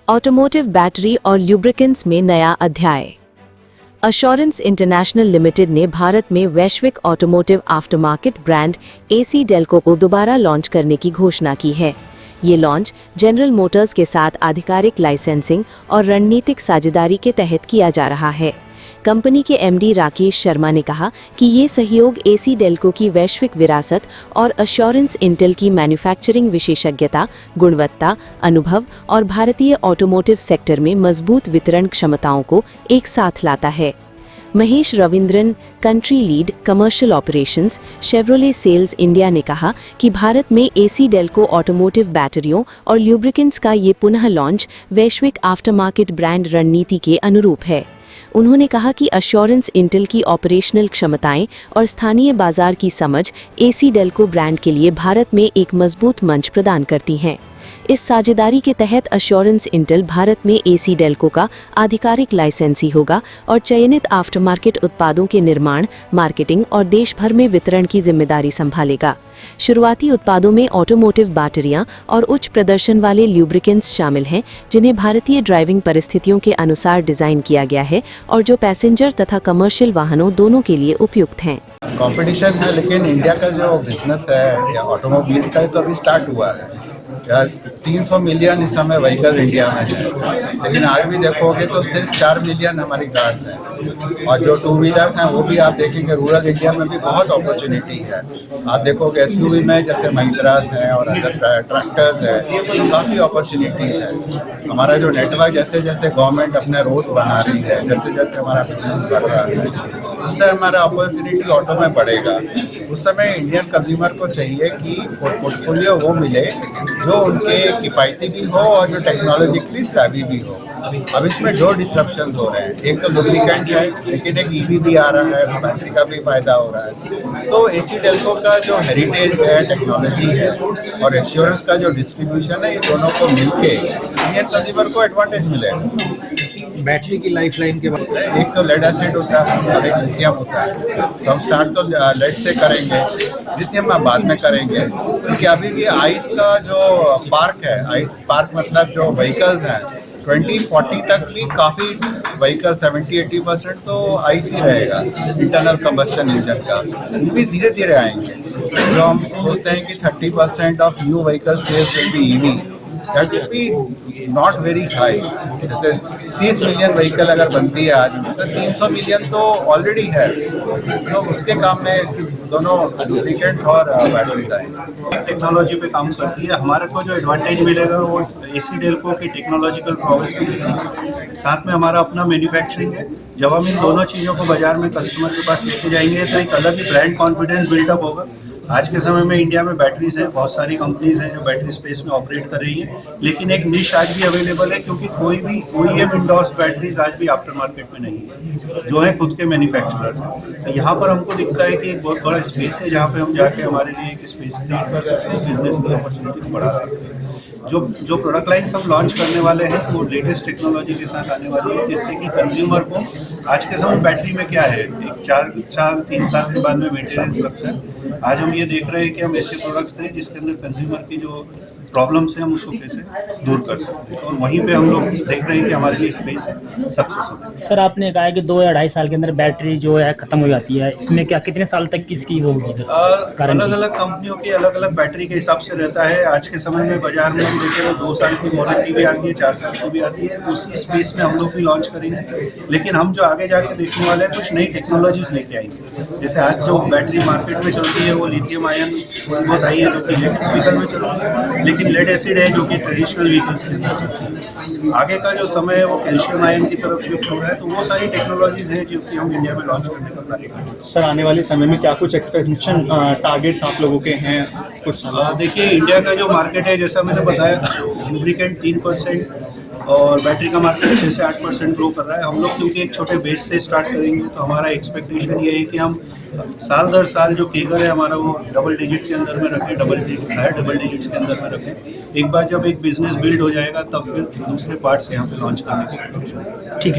Automotive battery और lubricants में नया अध्याय। अश्योरेंस इंटरनेशनल लिमिटेड ने भारत में वैश्विक automotive aftermarket brand AC Delco को दोबारा लॉन्च करने की घोषणा की है। ये लॉन्च जनरल मोटर्स के साथ आधिकारिक लाइसेंसिंग और रणनीतिक साझेदारी के तहत किया जा रहा है। कंपनी के MD राकेश शर्मा ने कहा कि ये सहयोग AC डेल्को की वैश्विक विरासत और अश्योरेंस इंटेल की मैन्युफैक्चरिंग विशेषज्ञता, गुणवत्ता, अनुभव और भारतीय ऑटोमोटिव सेक्टर में मजबूत वितरण क्षमताओं को एक साथ लाता है। Mahesh Ravindran, country lead commercial operations, Chevrolet sales India ने कहा कि भारत में AC डेल्को ऑटोमोटिव बैटरियों और ल्यूब्रिकेंट्स का ये पुनः लॉन्च वैश्विक आफ्टरमार्केट ब्रांड रणनीति के अनुरूप है। उन्होंने कहा कि अश्योरेंस इंटेल की ऑपरेशनल क्षमताएं और स्थानीय बाजार की समझ AC डेल्को ब्रांड के लिए भारत में एक मजबूत मंच प्रदान करती हैं। इस साझेदारी के तहत अश्योरेंस इंटेल भारत में AC डेल्को का आधिकारिक लाइसेंसी होगा और चयनित आफ्टरमार्केट उत्पादों के निर्माण, मार्केटिंग और देश भर में वितरण की जिम्मेदारी संभालेगा। शुरुआती उत्पादों में ऑटोमोटिव बैटरियां और उच्च प्रदर्शन वाले ल्यूब्रिकेंट्स शामिल हैं, जिन्हें भारतीय ड्राइविंग परिस्थितियों के अनुसार डिजाइन किया गया है और जो पैसेंजर तथा कमर्शियल वाहनों दोनों के लिए उपयुक्त हैं। कंपटीशन है, लेकिन इंडिया का जो बिजनेस है या ऑटोमोबाइल्स का तो अभी स्टार्ट हुआ है। 300 मिलियन इस समय व्हीकल इंडिया में है, लेकिन आज भी देखोगे तो सिर्फ 4 मिलियन हमारी कार्स हैं। और जो टू व्हीलर्स हैं वो भी आप देखेंगे रूरल इंडिया में भी बहुत अपॉर्चुनिटी है। आप देखोगे SUV में जैसे महिंद्रास हैं और अदर ट्रैक्टर्स है, काफ़ी अपॉर्चुनिटी है। हमारा जो नेटवर्क जैसे जैसे गवर्नमेंट अपने रोड बना रही है, जैसे जैसे हमारा बिजनेस बढ़ रहा है, उससे हमारा अपॉर्चुनिटी ऑटो में बढ़ेगा। उस समय इंडियन कंज्यूमर को चाहिए कि पोर्टफोलियो वो मिले जो उनके किफ़ायती भी हो और जो टेक्नोलॉजिकली savvy भी हो। अब इसमें दो डिसरप्शन हो रहे हैं, एक तो लुब्रिकेंट है, लेकिन एक EV भी आ रहा है, बैटरी का भी फायदा हो रहा है। तो AC डेल्को का जो हेरिटेज है, टेक्नोलॉजी है और एश्योरेंस का जो डिस्ट्रीब्यूशन है, ये दोनों को मिलके इंडियन कंज्यूमर को एडवांटेज मिलेगा। बैटरी की लाइफलाइन के बाद एक तो लेड एसिड होता है और एक लिथियम होता है। तो हम स्टार्ट तो लेड से करेंगे, लिथियम हम बाद में करेंगे, क्योंकि अभी भी आइस का जो पार्क है, आइस पार्क मतलब जो व्हीकल्स हैं 2040 तक भी काफ़ी व्हीकल 70-80% तो आइस ही रहेगा, इंटरनल कंबस्शन इंजन का। वो भी धीरे धीरे आएंगे। जो हम सोचते हैं कि 30% of new vehicle sales will be EV, that will be not very high. जैसे 30 मिलियन व्हीकल अगर बनती है आज में, तो 300 मिलियन तो ऑलरेडी है। तो उसके काम में दोनों लुब्रिकेंट्स और बैटरीज आएंगे। टेक्नोलॉजी पे काम करती है। हमारे को जो एडवांटेज मिलेगा वो AC डेल्को की टेक्नोलॉजिकल प्रोग्रेस मिलेगी, साथ में हमारा अपना मैन्युफैक्चरिंग है। जब हम इन दोनों चीज़ों को बाजार में कस्टमर के पास लेके जाएंगे तो एक अलग ही ब्रांड कॉन्फिडेंस बिल्डअप होगा। आज के समय में इंडिया में बैटरीज है, बहुत सारी कंपनीज हैं जो बैटरी स्पेस में ऑपरेट कर रही हैं, लेकिन एक निश आज भी अवेलेबल है, क्योंकि कोई भी OEM इंडोर्स बैटरीज आज भी आफ्टर मार्केट में नहीं है, जो है खुद के मैन्युफैक्चरर्स हैं। तो यहाँ पर हमको दिखता है कि एक बहुत बड़ा स्पेस है जहाँ पे हम जाके हमारे लिए एक स्पेस क्रिएट कर सकते हैं, बिजनेस की अपॉर्चुनिटी को बढ़ा सकते हैं। जो प्रोडक्ट लाइन्स हम लॉन्च करने वाले हैं वो लेटेस्ट टेक्नोलॉजी के साथ आने वाली है, जिससे कि कंज्यूमर को आज के समय बैटरी में क्या है, एक 4 साल 3 साल के बाद में मेंटेनेंस लगता है। आज हम ये देख रहे हैं कि हम ऐसे प्रोडक्ट्स दें जिसके अंदर कंज्यूमर की जो प्रॉब्लम्स हैं हम उसको कैसे दूर कर सकते हैं, और वहीं पे हम लोग देख रहे हैं कि हमारे लिए स्पेस है सक्सेसफुल। सर आपने कहा है कि 2 या 2.5 साल के अंदर बैटरी जो है खत्म हो जाती है, इसमें क्या कितने साल तक किसकी होगी? अलग अलग कंपनियों की अलग अलग बैटरी के हिसाब से रहता है। आज के समय में बाजार में हम देखें तो 2 साल की वारंटी भी आती है, 4 साल की भी आती है। उसी स्पेस में हम लोग भी लॉन्च करेंगे, लेकिन हम जो आगे जाके देखने वाले हैं कुछ नई टेक्नोलॉजीज लेके आएंगे। जैसे आज जो बैटरी मार्केट में चलती है वो लिथियम आयन बहुत आई है, जो कि इलेक्ट्रिक व्हीकल में चलती है, लेकिन लेड एसिड है जो कि ट्रेडिशनल व्हीकल्स के अंदर चलती है। आगे का जो समय है वो कैल्शियम आयन की तरफ शिफ्ट हो रहा है। तो वो सारी टेक्नोलॉजीज हैं जो कि हम इंडिया में लॉन्च करने का कार्य कर रहे हैं। सर आने वाले समय में क्या कुछ एक्सपेक्टेशन टारगेट्स आप लोगों के हैं कुछ? देखिए इंडिया का जो मार्केट है, जैसा मैंने बताया, लुब्रिकेंट 3% और बैटरी का मार्केट 6 से 8% ग्रो कर रहा है। हम लोग क्योंकि एक छोटे बेस से स्टार्ट करेंगे, तो हमारा एक्सपेक्टेशन ये है कि हम साल दर साल जो केगर है हमारा वो डबल डिजिट के अंदर में रखें, डबल डिजिट्स के अंदर में रखें। एक बार जब एक बिजनेस बिल्ड हो जाएगा तब फिर दूसरे पार्ट्स यहाँ पे लॉन्च करने की कोशिश। ठीक है।